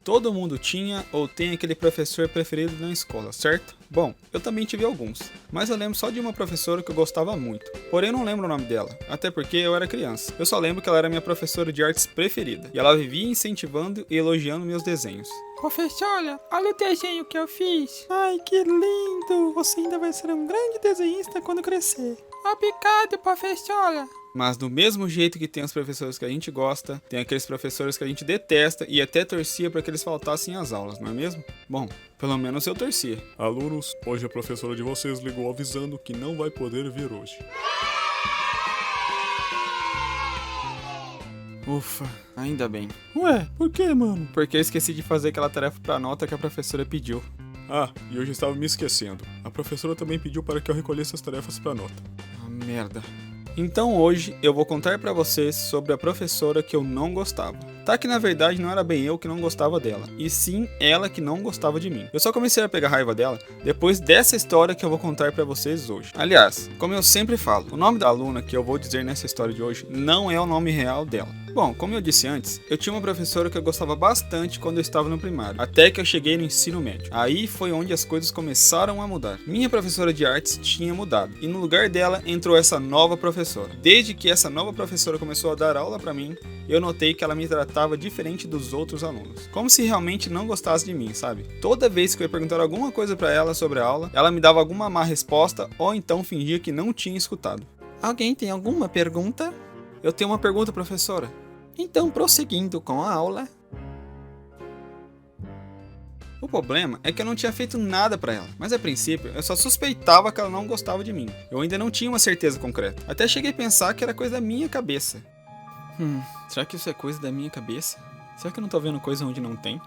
Todo mundo tinha ou tem aquele professor preferido na escola, certo? Bom, eu também tive alguns, mas eu lembro só de uma professora que eu gostava muito. Porém, eu não lembro o nome dela, até porque eu era criança. Eu só lembro que ela era minha professora de artes preferida, e ela vivia incentivando e elogiando meus desenhos. Professora, olha o desenho que eu fiz. Ai, que lindo! Você ainda vai ser um grande desenhista quando crescer. Obrigado, professora. Mas do mesmo jeito que tem os professores que a gente gosta, tem aqueles professores que a gente detesta e até torcia para que eles faltassem às aulas, não é mesmo? Bom, pelo menos eu torcia. Alunos, hoje a professora de vocês ligou avisando que não vai poder vir hoje. Ufa, ainda bem. Ué, por que, mano? Porque eu esqueci de fazer aquela tarefa pra nota que a professora pediu. Ah, e hoje estava me esquecendo. A professora também pediu para que eu recolhesse as tarefas para nota. Ah, merda. Então hoje eu vou contar pra vocês sobre a professora que eu não gostava. Tá que na verdade não era bem eu que não gostava dela, e sim ela que não gostava de mim. Eu só comecei a pegar raiva dela depois dessa história que eu vou contar pra vocês hoje. Aliás, como eu sempre falo, o nome da aluna que eu vou dizer nessa história de hoje não é o nome real dela. Bom, como eu disse antes, eu tinha uma professora que eu gostava bastante quando eu estava no primário, até que eu cheguei no ensino médio. Aí foi onde as coisas começaram a mudar. Minha professora de artes tinha mudado, e no lugar dela entrou essa nova professora. Desde que essa nova professora começou a dar aula pra mim, eu notei que ela me tratava diferente dos outros alunos. Como se realmente não gostasse de mim, sabe? Toda vez que eu ia perguntar alguma coisa pra ela sobre a aula, ela me dava alguma má resposta ou então fingia que não tinha escutado. Alguém tem alguma pergunta? Eu tenho uma pergunta, professora. Então, prosseguindo com a aula. O problema é que eu não tinha feito nada pra ela, mas a princípio eu só suspeitava que ela não gostava de mim. Eu ainda não tinha uma certeza concreta. Até cheguei a pensar que era coisa da minha cabeça. Será que isso é coisa da minha cabeça? Será que eu não tô vendo coisa onde não tem?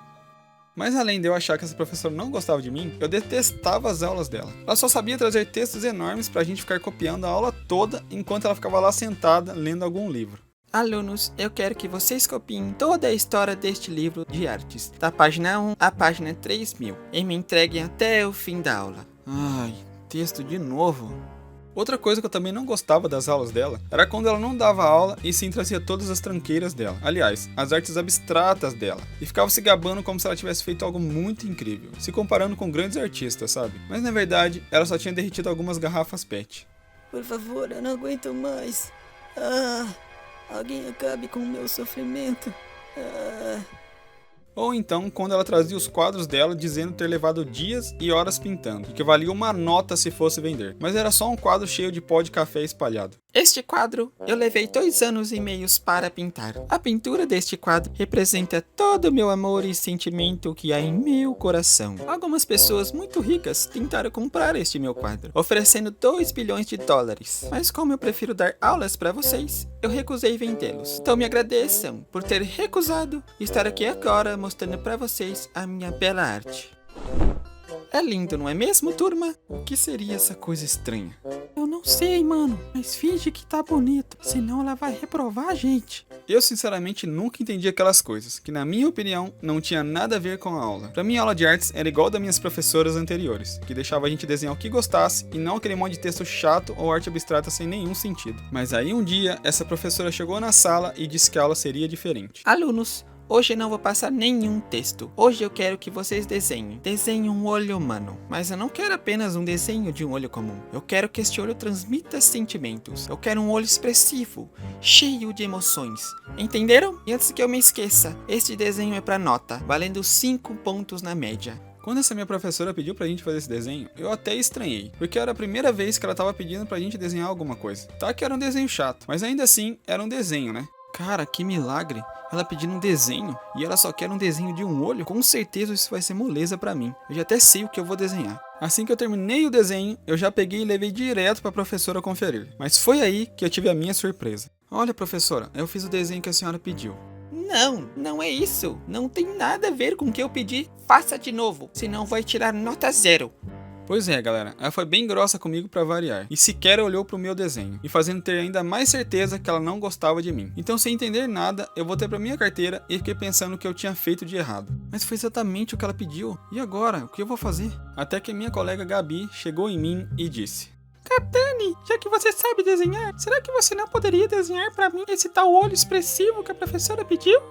Mas além de eu achar que essa professora não gostava de mim, eu detestava as aulas dela. Ela só sabia trazer textos enormes pra gente ficar copiando a aula toda enquanto ela ficava lá sentada lendo algum livro. Alunos, eu quero que vocês copiem toda a história deste livro de artes, da página 1 à página 3000, e me entreguem até o fim da aula. Ai, texto de novo. Outra coisa que eu também não gostava das aulas dela era quando ela não dava aula e sim trazia todas as tranqueiras dela. Aliás, as artes abstratas dela. E ficava se gabando como se ela tivesse feito algo muito incrível, se comparando com grandes artistas, sabe? Mas na verdade, ela só tinha derretido algumas garrafas PET. Por favor, eu não aguento mais. Alguém acabe com o meu sofrimento. Ou então, quando ela trazia os quadros dela dizendo ter levado dias e horas pintando, e que valia uma nota se fosse vender. Mas era só um quadro cheio de pó de café espalhado. Este quadro eu levei 2 anos e meio para pintar. A pintura deste quadro representa todo o meu amor e sentimento que há em meu coração. Algumas pessoas muito ricas tentaram comprar este meu quadro, oferecendo 2 bilhões de dólares. Mas como eu prefiro dar aulas para vocês, eu recusei vendê-los. Então me agradeçam por ter recusado e estar aqui agora mostrando para vocês a minha bela arte. É lindo, não é mesmo, turma? O que seria essa coisa estranha? Eu não sei, mano, mas finge que tá bonito, senão ela vai reprovar a gente. Eu sinceramente nunca entendi aquelas coisas, que na minha opinião não tinha nada a ver com a aula. Pra mim a aula de artes era igual das minhas professoras anteriores, que deixava a gente desenhar o que gostasse e não aquele monte de texto chato ou arte abstrata sem nenhum sentido. Mas aí um dia, essa professora chegou na sala e disse que a aula seria diferente. Alunos, hoje eu não vou passar nenhum texto. Hoje eu quero que vocês desenhem. Desenhem um olho humano. Mas eu não quero apenas um desenho de um olho comum. Eu quero que este olho transmita sentimentos. Eu quero um olho expressivo, cheio de emoções. Entenderam? E antes que eu me esqueça, este desenho é para nota, valendo 5 pontos na média. Quando essa minha professora pediu pra gente fazer esse desenho, eu até estranhei, porque era a primeira vez que ela tava pedindo pra gente desenhar alguma coisa. Tá que era um desenho chato, mas ainda assim era um desenho, né? Cara, que milagre! Ela pedindo um desenho, e ela só quer um desenho de um olho? Com certeza isso vai ser moleza pra mim. Eu já até sei o que eu vou desenhar. Assim que eu terminei o desenho, eu já peguei e levei direto pra professora conferir. Mas foi aí que eu tive a minha surpresa. Olha, professora, eu fiz o desenho que a senhora pediu. Não, não é isso. Não tem nada a ver com o que eu pedi. Faça de novo, senão vai tirar nota 0. Pois é, galera, ela foi bem grossa comigo pra variar, e sequer olhou pro meu desenho, me fazendo ter ainda mais certeza que ela não gostava de mim. Então, sem entender nada, eu voltei pra minha carteira e fiquei pensando o que eu tinha feito de errado. Mas foi exatamente o que ela pediu, e agora, o que eu vou fazer? Até que minha colega Gabi chegou em mim e disse: Katani, já que você sabe desenhar, será que você não poderia desenhar pra mim esse tal olho expressivo que a professora pediu?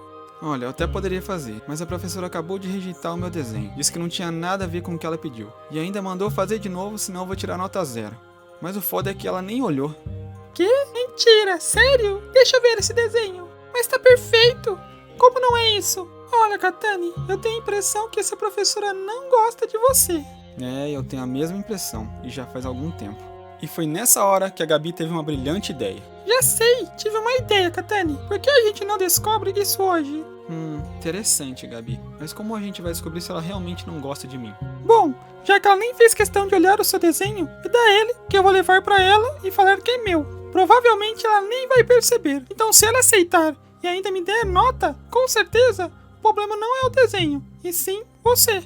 Olha, eu até poderia fazer, mas a professora acabou de rejeitar o meu desenho. Disse que não tinha nada a ver com o que ela pediu. E ainda mandou fazer de novo, senão eu vou tirar nota 0. Mas o foda é que ela nem olhou. Que? Mentira, sério? Deixa eu ver esse desenho. Mas tá perfeito. Como não é isso? Olha, Katani, eu tenho a impressão que essa professora não gosta de você. É, eu tenho a mesma impressão, e já faz algum tempo. E foi nessa hora que a Gabi teve uma brilhante ideia. Já sei, tive uma ideia, Katani. Por que a gente não descobre isso hoje? Interessante, Gabi. Mas como a gente vai descobrir se ela realmente não gosta de mim? Bom, já que ela nem fez questão de olhar o seu desenho, me dá ele, que eu vou levar pra ela e falar que é meu. Provavelmente ela nem vai perceber. Então se ela aceitar e ainda me der nota, com certeza, o problema não é o desenho, e sim você.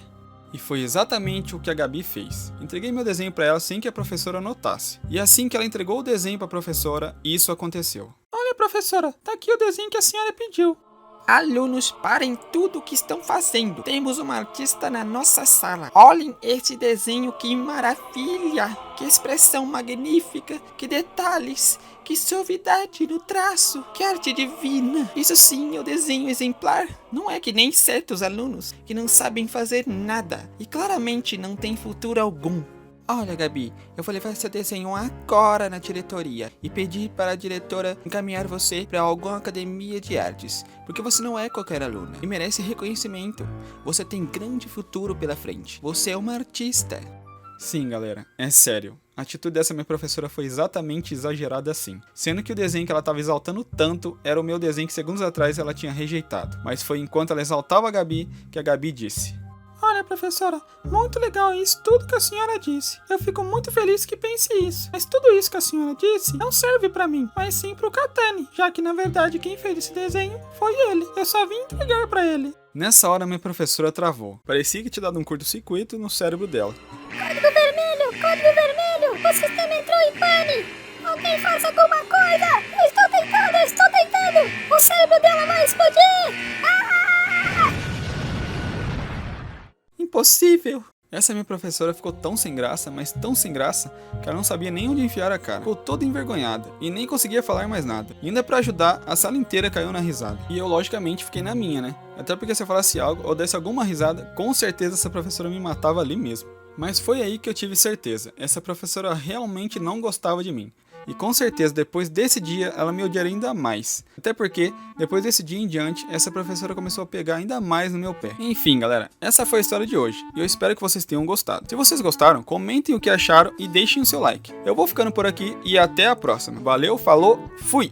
E foi exatamente o que a Gabi fez. Entreguei meu desenho para ela sem que a professora notasse. E assim que ela entregou o desenho para a professora, isso aconteceu. Olha, professora, tá aqui o desenho que a senhora pediu. Alunos, parem tudo o que estão fazendo. Temos uma artista na nossa sala. Olhem esse desenho, que maravilha! Que expressão magnífica! Que detalhes! Que suavidade no traço! Que arte divina! Isso sim é o desenho exemplar. Não é que nem certos alunos que não sabem fazer nada e claramente não têm futuro algum. Olha, Gabi, eu vou levar seu desenho agora na diretoria e pedir para a diretora encaminhar você para alguma academia de artes, porque você não é qualquer aluna e merece reconhecimento. Você tem grande futuro pela frente. Você é uma artista. Sim, galera, é sério. A atitude dessa minha professora foi exatamente exagerada assim. Sendo que o desenho que ela estava exaltando tanto era o meu desenho que segundos atrás ela tinha rejeitado. Mas foi enquanto ela exaltava a Gabi que a Gabi disse: Olha, professora, muito legal isso, tudo que a senhora disse. Eu fico muito feliz que pense isso. Mas tudo isso que a senhora disse não serve pra mim, mas sim pro Katani, já que na verdade quem fez esse desenho foi ele. Eu só vim entregar pra ele. Nessa hora minha professora travou. Parecia que tinha dado um curto-circuito no cérebro dela. Código vermelho! Código vermelho! O sistema entrou em pane! Alguém faça alguma coisa! Eu estou tentando! Eu estou tentando! O cérebro dela vai explodir! Impossível! Essa minha professora ficou tão sem graça, mas tão sem graça, que ela não sabia nem onde enfiar a cara. Ficou toda envergonhada e nem conseguia falar mais nada. E ainda pra ajudar, a sala inteira caiu na risada. E eu, logicamente, fiquei na minha, né? Até porque se eu falasse algo ou desse alguma risada, com certeza essa professora me matava ali mesmo. Mas foi aí que eu tive certeza. Essa professora realmente não gostava de mim. E com certeza, depois desse dia, ela me odiaria ainda mais. Até porque, depois desse dia em diante, essa professora começou a pegar ainda mais no meu pé. Enfim, galera, essa foi a história de hoje. E eu espero que vocês tenham gostado. Se vocês gostaram, comentem o que acharam e deixem o seu like. Eu vou ficando por aqui e até a próxima. Valeu, falou, fui!